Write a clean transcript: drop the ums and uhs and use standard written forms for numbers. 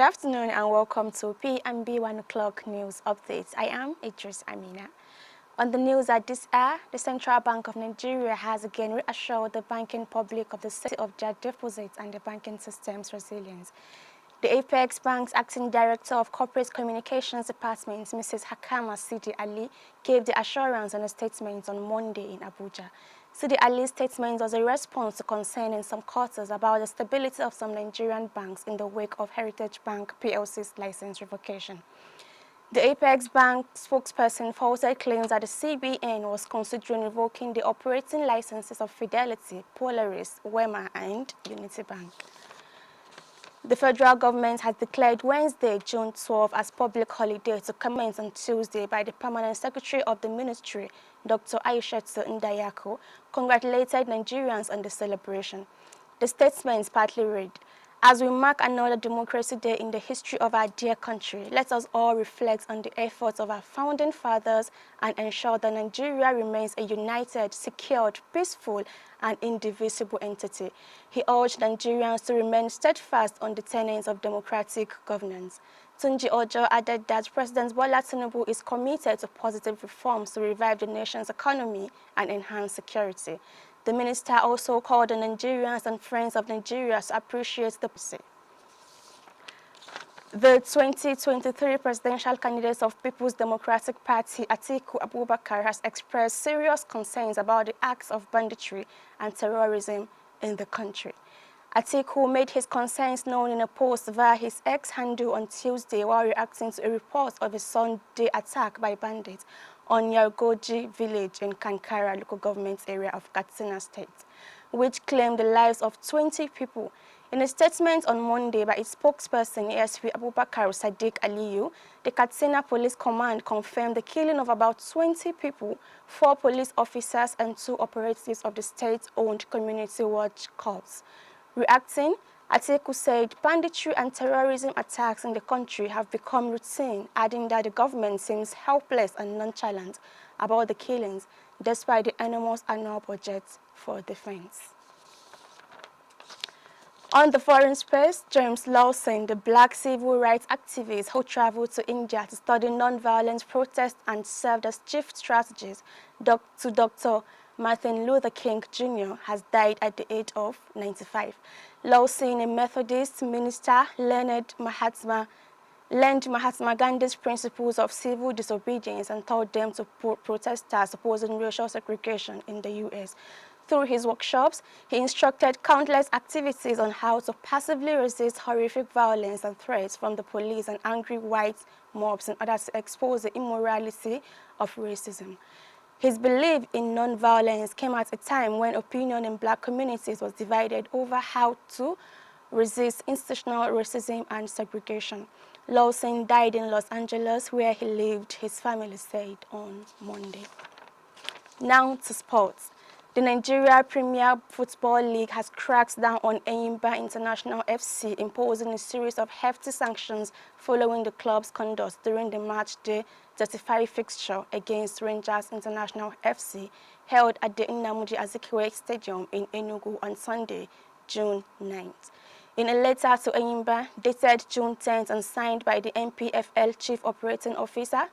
afternoon and welcome to PMB 1 o'clock news updates. I am Idris Amina. On the news at this hour, the Central Bank of Nigeria has again reassured the banking public of the safety of their deposits and the banking system's resilience. The Apex Bank's Acting Director of Corporate Communications Department, Mrs. Hakama Sidi Ali, gave the assurance in a statement on Monday in Abuja. Sidi Ali's statement was a response to concern in some quarters about the stability of some Nigerian banks in the wake of Heritage Bank PLC's license revocation. The Apex Bank spokesperson falsely claims that the CBN was considering revoking the operating licenses of Fidelity, Polaris, Wema, and Unity Bank. The federal government has declared Wednesday, June 12, as public holiday to commence on Tuesday by the Permanent Secretary of the Ministry, Dr. Aishetu Ndayako, congratulated Nigerians on the celebration. The statement partly read, "As we mark another Democracy Day in the history of our dear country, let us all reflect on the efforts of our founding fathers and ensure that Nigeria remains a united, secured, peaceful, and indivisible entity." He urged Nigerians to remain steadfast on the tenets of democratic governance. Tunji-Ojo added that President Bola Tinubu is committed to positive reforms to revive the nation's economy and enhance security. The minister also called on Nigerians and friends of Nigeria to appreciate the policy. The 2023 presidential candidate of People's Democratic Party, Atiku Abubakar, has expressed serious concerns about the acts of banditry and terrorism in the country. Atiku made his concerns known in a post via his X handle on Tuesday while reacting to a report of a Sunday attack by bandits on Yargoji village in Kankara local government area of Katsina State, which claimed the lives of 20 people. In a statement on Monday by its spokesperson, ASP Abubakar Sadiq Aliyu, the Katsina Police Command confirmed the killing of about 20 people, 4 police officers and 2 operatives of the state-owned Community Watch Corps. Reacting, Atiku said banditry and terrorism attacks in the country have become routine, adding that the government seems helpless and nonchalant about the killings, despite the enormous annual budget for defense. On the foreign space, James Lawson, the black civil rights activist who traveled to India to study non-violent protest and served as chief strategist to Dr. Martin Luther King Jr., has died at the age of 95. Lawson, a Methodist minister, learned Mahatma Gandhi's principles of civil disobedience and taught them to protesters opposing racial segregation in the U.S. Through his workshops, he instructed countless activities on how to passively resist horrific violence and threats from the police and angry white mobs in order to expose the immorality of racism. His belief in non-violence came at a time when opinion in black communities was divided over how to resist institutional racism and segregation. Lawson died in Los Angeles, where he lived, his family said on Monday. Now to sports. The Nigeria Premier Football League has cracked down on Enyimba International FC, imposing a series of hefty sanctions following the club's conduct during the match day 35 fixture against Rangers International FC, held at the Nnamdi Azikiwe Stadium in Enugu on Sunday, June 9th. In a letter to Enyimba, dated June 10th and signed by the NPFL Chief Operating Officer,